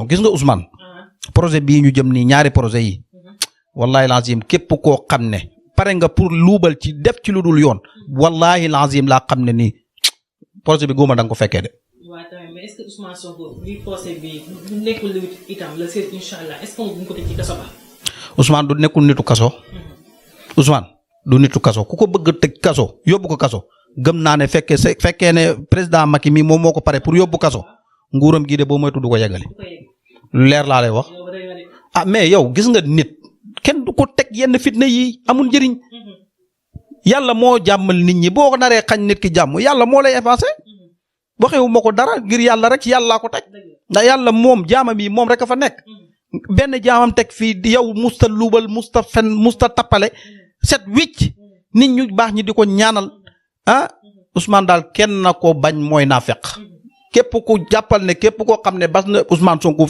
gis nga Ousmane projet bii ñu jëm nii ñaari projet yi wallahi lazim képp koo xam ne pare nga pour luubal ci def ci lu dul yoon wallahi lazim laa xam ne nii projet bi góoma da nga ko fekkee de. waaw tamit mais est-ce que Ousmane Sonko bi procès bi du nekkul itam la seet incha allah est-ce que buñ ko tëj ci kaso ba. Ousmane du nekkul nitu kaso. Ousmane du nitu kaso ku ko bëgg a tëj kaso yóbbu ko kaso gëm naa ne fekkee ne président Macky mi moom moo ko pare pour yóbbu kaso nguuram gii de boo moytu du ko yeggali. leer laa lay wax. mais yow gis nga nit kenn du ko teg yenn fitna yi amul njëriñ. yàlla moo jàmmal nit ñi boo ko naree xañ nit ki jàmm yàlla moo lay effacé. waxewu ma ko dara ngir yàlla rek yàllaa ko teg ndax yàlla moom jaamam yi moom rek a fa nekk benn jaamam teg fii yow musta luubal musta fen musta tappale set wicc nit ñu baax ñi di ko ñaanal Ousmane daal kenn na ko bañ mooy naa feq képp ku jàppal ne képp koo xam ne bas na Ousmane Sonko